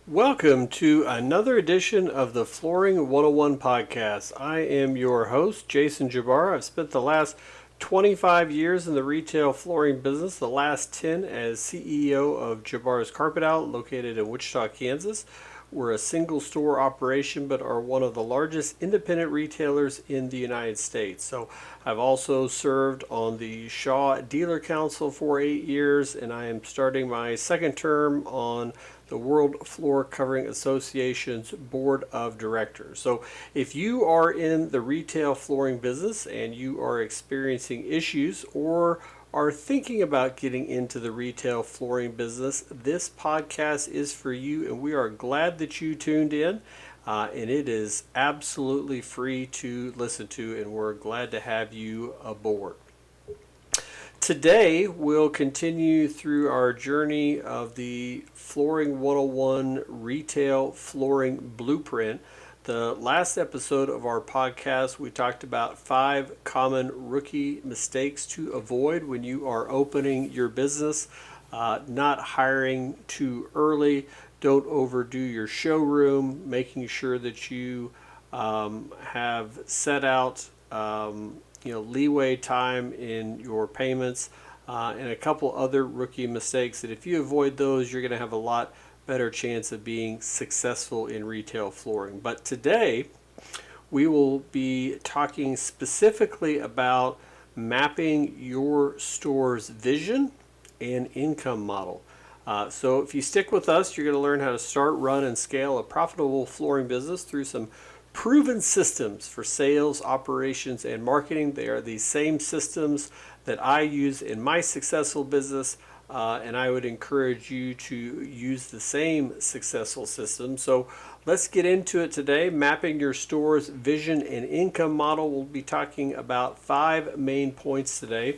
Welcome to another edition of the Flooring 101 podcast. I am your host, Jason Jabbar. I've spent the last 25 years in the retail flooring business, the last 10 as CEO of Jabbar's Carpet Out, located in Wichita, Kansas. We're a single store operation, but are one of the largest independent retailers in the United States. So I've also served on the Shaw Dealer Council for 8 years, and I am starting my second term on the World Floor Covering Association's Board of Directors. So if you are in the retail flooring business and you are experiencing issues or are thinking about getting into the retail flooring business, this podcast is for you, and we are glad that you tuned in. And it is absolutely free to listen to, and we're glad to have you aboard. Today, we'll continue through our journey of the Flooring 101 Retail Flooring Blueprint. The last episode of our podcast, we talked about 5 common rookie mistakes to avoid when you are opening your business. Not hiring too early, don't overdo your showroom, making sure that you have set out leeway time in your payments, and a couple other rookie mistakes that if you avoid those, you're going to have a lot better chance of being successful in retail flooring. But today, we will be talking specifically about mapping your store's vision and income model. So if you stick with us, you're going to learn how to start, run, and scale a profitable flooring business through some proven systems for sales, operations, and marketing. They are the same systems that I use in my successful business, and I would encourage you to use the same successful system. So let's get into it today. Mapping your store's vision and income model. We'll be talking about 5 main points today.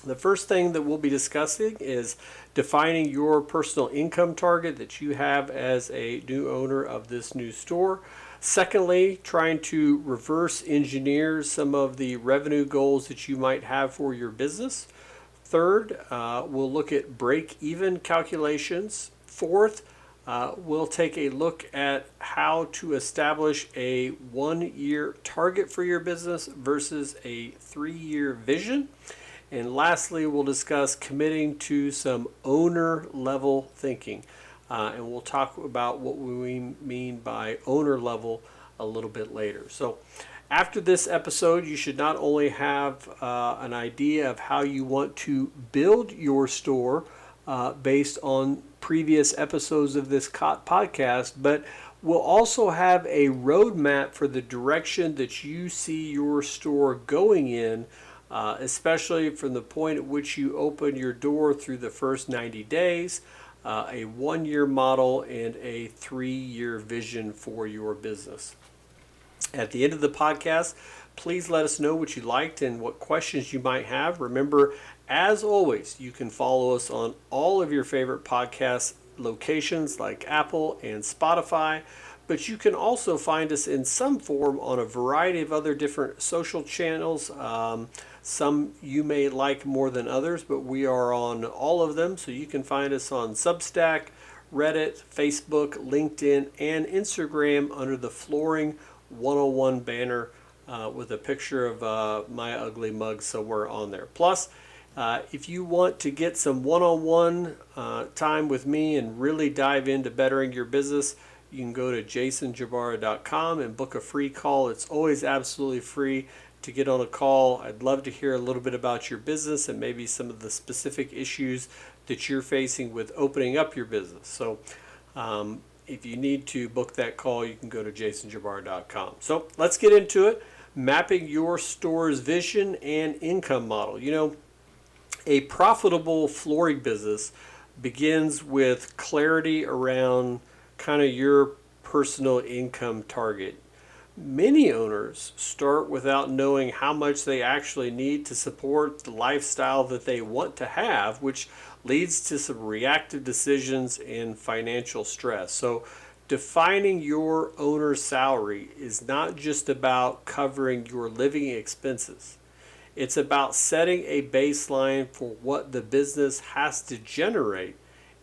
The first thing that we'll be discussing is defining your personal income target that you have as a new owner of this new store. Secondly, trying to reverse engineer some of the revenue goals that you might have for your business. Third, we'll look at break-even calculations. Fourth, we'll take a look at how to establish a 1-year target for your business versus a 3-year vision. And lastly, we'll discuss committing to some owner-level thinking. And we'll talk about what we mean by owner level a little bit later. So after this episode, you should not only have an idea of how you want to build your store based on previous episodes of this podcast, but we'll also have a roadmap for the direction that you see your store going in, especially from the point at which you open your door through the first 90 days. A 1-year model and a 3-year vision for your business. At the end of the podcast, please let us know what you liked and what questions you might have. Remember, as always, you can follow us on all of your favorite podcast locations like Apple and Spotify, but you can also find us in some form on a variety of other different social channels. Some you may like more than others, but we are on all of them. So you can find us on Substack, Reddit, Facebook, LinkedIn, and Instagram under the Flooring 101 banner with a picture of my ugly mug somewhere on there. Plus, if you want to get some one-on-one time with me and really dive into bettering your business, you can go to jasonjabara.com and book a free call. It's always absolutely free to get on a call. I'd love to hear a little bit about your business and maybe some of the specific issues that you're facing with opening up your business. So if you need to book that call, you can go to jasonjabbar.com. So let's get into it. Mapping your store's vision and income model. You know, a profitable flooring business begins with clarity around kind of your personal income target. Many owners start without knowing how much they actually need to support the lifestyle that they want to have, which leads to some reactive decisions and financial stress. So defining your owner's salary is not just about covering your living expenses. It's about setting a baseline for what the business has to generate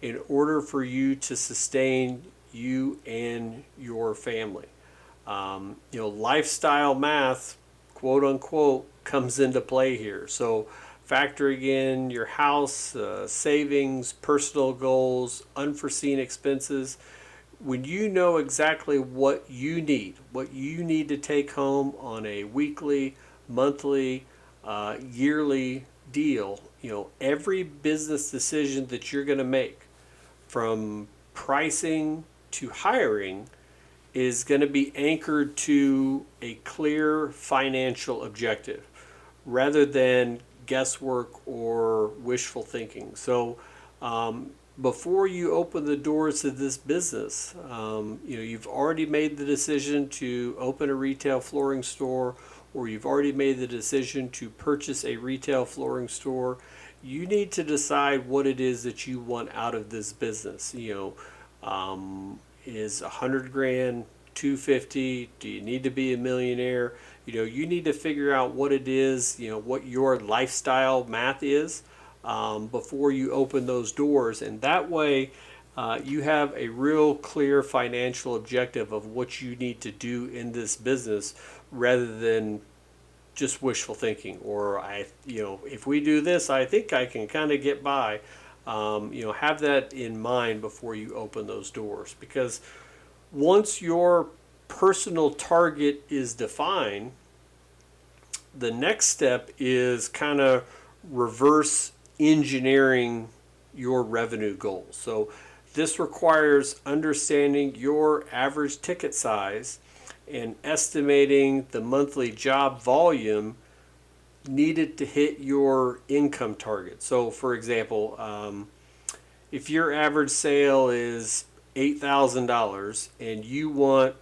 in order for you to sustain you and your family. Lifestyle math, quote unquote, comes into play here. So factoring in your house, savings, personal goals, unforeseen expenses, when you know exactly what you need to take home on a weekly, monthly, yearly deal, every business decision that you're going to make, from pricing to hiring, is going to be anchored to a clear financial objective rather than guesswork or wishful thinking. So before you open the doors to this business, you've already made the decision to open a retail flooring store, or you've already made the decision to purchase a retail flooring store. You need to decide what it is that you want out of this business. Is 100 grand, 250? Do you need to be a millionaire? You need to figure out what it is, what your lifestyle math is, before you open those doors. And that way, you have a real clear financial objective of what you need to do in this business, rather than just wishful thinking, or if we do this, I think I can kind of get by. Have that in mind before you open those doors, because once your personal target is defined, the next step is kind of reverse engineering your revenue goals. So this requires understanding your average ticket size and estimating the monthly job volume needed to hit your income target. So for example, if your average sale is $8,000 and you want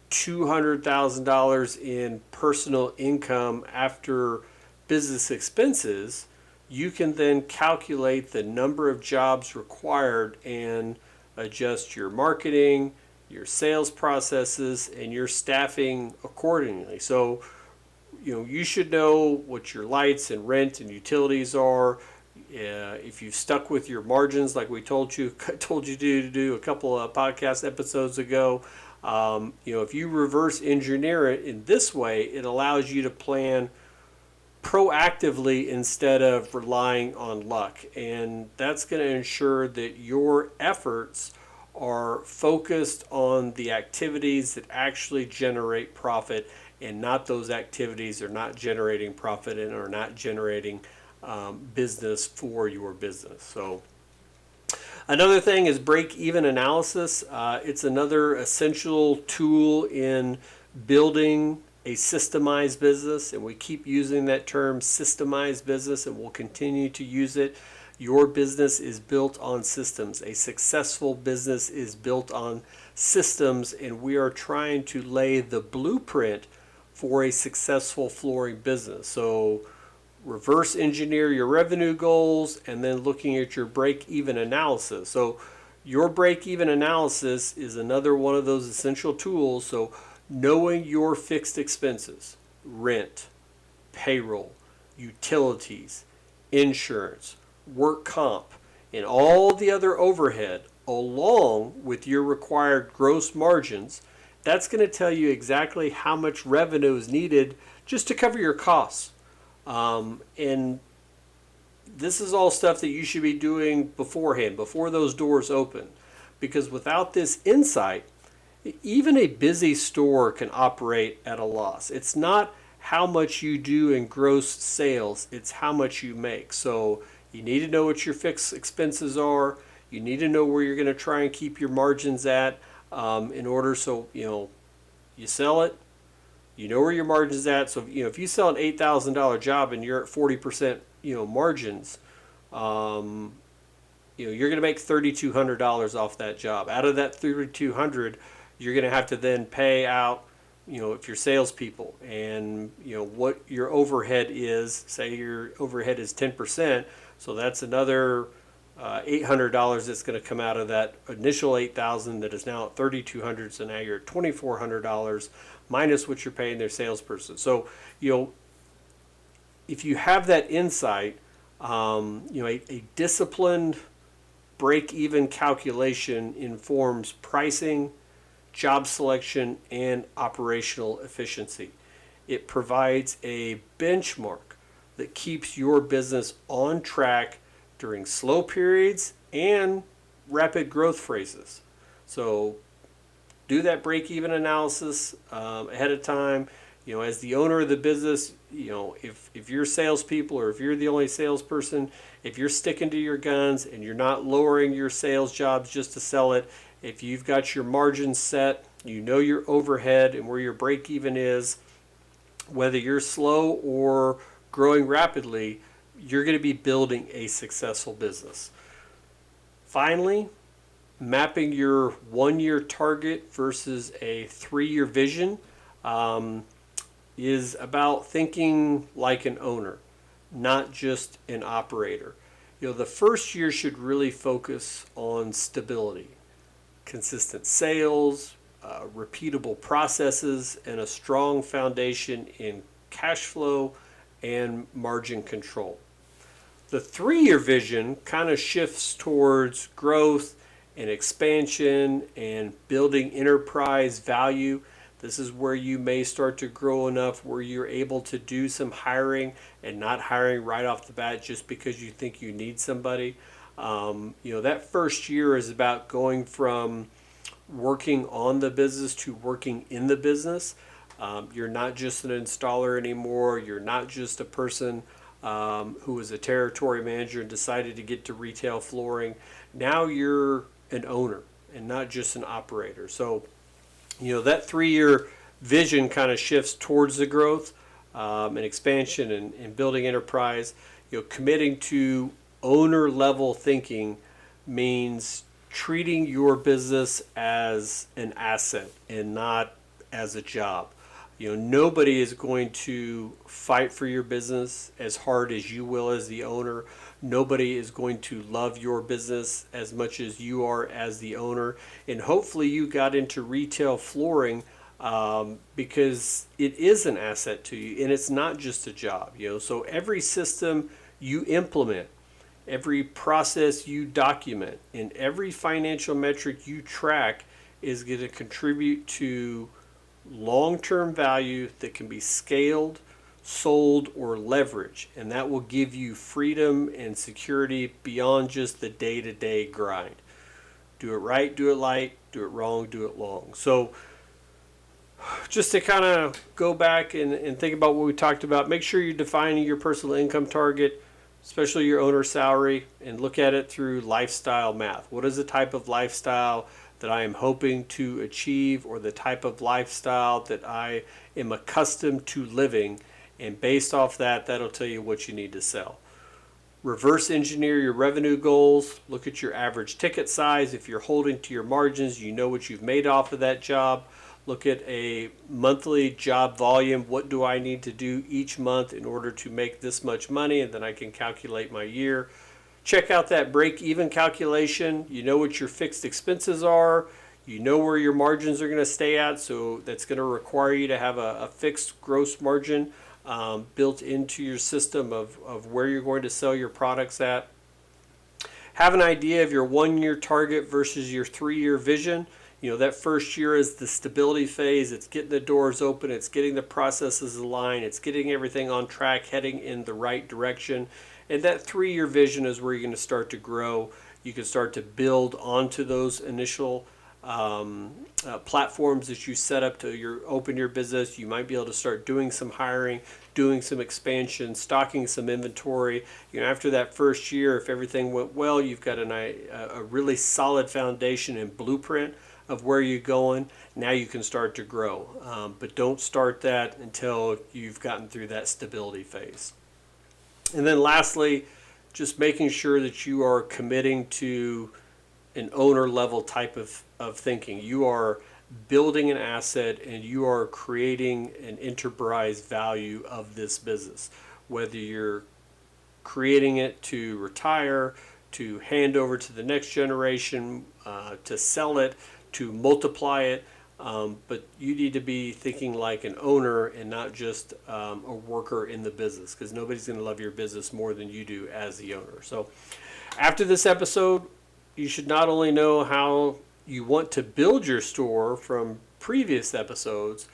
$200,000 in personal income after business expenses, you can then calculate the number of jobs required and adjust your marketing, your sales processes, and your staffing accordingly. So you should know what your lights and rent and utilities are. If you've stuck with your margins, like we told you to do a couple of podcast episodes ago, if you reverse engineer it in this way, it allows you to plan proactively instead of relying on luck. And that's going to ensure that your efforts are focused on the activities that actually generate profit, and not those activities are not generating profit and are not generating business for your business. So another thing is break-even analysis. It's another essential tool in building a systemized business, and we keep using that term, systemized business, and we'll continue to use it. Your business is built on systems. A successful business is built on systems, and we are trying to lay the blueprint for a successful flooring business. So reverse engineer your revenue goals, and then looking at your break-even analysis. So your break-even analysis is another one of those essential tools. So knowing your fixed expenses, rent, payroll, utilities, insurance, work comp, and all the other overhead, along with your required gross margins, that's going to tell you exactly how much revenue is needed just to cover your costs. And this is all stuff that you should be doing beforehand, before those doors open. Because without this insight, even a busy store can operate at a loss. It's not how much you do in gross sales, it's how much you make. So you need to know what your fixed expenses are. You need to know where you're going to try and keep your margins at, in order, so you sell it, you know where your margins at. So if you sell an $8,000 job and you're at 40% margins, you're going to make $3,200 off that job. Out of that $3,200, you're going to have to then pay out, if you're salespeople, and what your overhead is. Say your overhead is 10%, so that's another $800 that's going to come out of that initial $8,000 that is now at $3,200. So now you're at $2,400 minus what you're paying their salesperson. So if you have that insight, a disciplined break-even calculation informs pricing, job selection, and operational efficiency. It provides a benchmark that keeps your business on track during slow periods and rapid growth phases. So do that break-even analysis ahead of time. As the owner of the business, if you're salespeople or if you're the only salesperson, if you're sticking to your guns and you're not lowering your sales jobs just to sell it, if you've got your margins set, your overhead and where your break-even is, whether you're slow or growing rapidly, you're going to be building a successful business. Finally, mapping your 1-year target versus a 3-year vision is about thinking like an owner, not just an operator. The first year should really focus on stability, consistent sales, repeatable processes, and a strong foundation in cash flow and margin control. The 3-year vision kind of shifts towards growth and expansion and building enterprise value. This is where you may start to grow enough where you're able to do some hiring and not hiring right off the bat just because you think you need somebody. That first year is about going from working on the business to working in the business. You're not just an installer anymore. You're not just a person who was a territory manager and decided to get to retail flooring. Now you're an owner and not just an operator. So, that 3-year vision kind of shifts towards the growth and expansion and building enterprise. Committing to owner level thinking means treating your business as an asset and not as a job. Nobody is going to fight for your business as hard as you will as the owner. Nobody is going to love your business as much as you are as the owner. And hopefully you got into retail flooring because it is an asset to you and it's not just a job. So every system you implement, every process you document, and every financial metric you track is going to contribute to long-term value that can be scaled, sold, or leveraged, and that will give you freedom and security beyond just the day-to-day grind. Do it right, do it light, do it wrong, do it long. So just to kind of go back and think about what we talked about, make sure you're defining your personal income target, especially your owner salary, and look at it through lifestyle math. What is the type of lifestyle that I am hoping to achieve, or the type of lifestyle that I am accustomed to living? And based off that, that'll tell you what you need to sell. Reverse engineer your revenue goals. Look at your average ticket size. If you're holding to your margins, you know what you've made off of that job. Look at a monthly job volume. What do I need to do each month in order to make this much money? And then I can calculate my year. Check out that break-even calculation. You know what your fixed expenses are. You know where your margins are going to stay at. So that's going to require you to have a fixed gross margin built into your system of where you're going to sell your products at. Have an idea of your 1-year target versus your 3-year vision. That first year is the stability phase. It's getting the doors open. It's getting the processes aligned. It's getting everything on track, heading in the right direction. And that 3-year vision is where you're going to start to grow. You can start to build onto those initial platforms that you set up to open your business. You might be able to start doing some hiring, doing some expansion, stocking some inventory. After that first year, if everything went well, you've got a really solid foundation and blueprint of where you're going. Now you can start to grow. But don't start that until you've gotten through that stability phase. And then lastly, just making sure that you are committing to an owner level type of thinking. You are building an asset and you are creating an enterprise value of this business. Whether you're creating it to retire, to hand over to the next generation, to sell it, to multiply it, but you need to be thinking like an owner and not just a worker in the business, because nobody's going to love your business more than you do as the owner. So after this episode, you should not only know how you want to build your store from previous episodes,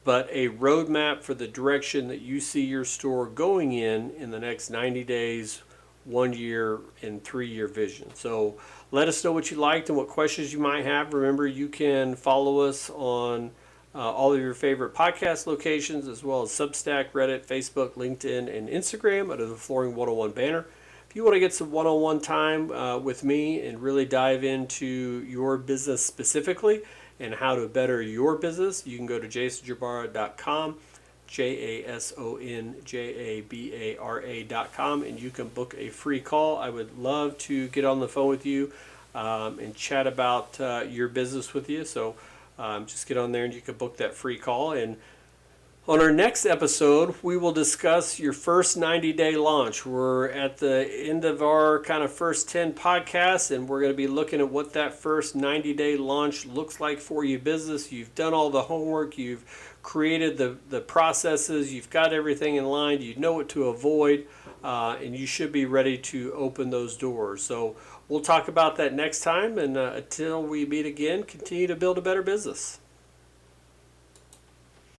but a roadmap for the direction that you see your store going in the next 90 days, 1 year, and 3 year vision. So let us know what you liked and what questions you might have. Remember, you can follow us on all of your favorite podcast locations, as well as Substack, Reddit, Facebook, LinkedIn, and Instagram under the Flooring 101 banner. If you want to get some one-on-one time with me and really dive into your business specifically and how to better your business, you can go to jasonjabara.com, JASONJABARA.com, and you can book a free call. I would love to get on the phone with you and chat about your business with you. So just get on there and you can book that free call. And on our next episode, we will discuss your first 90-day launch. We're at the end of our kind of first 10 podcasts, and we're going to be looking at what that first 90-day launch looks like for your business. You've done all the homework. You've created the processes. You've got everything in line. You know what to avoid, and you should be ready to open those doors. So we'll talk about that next time, and until we meet again, continue to build a better business.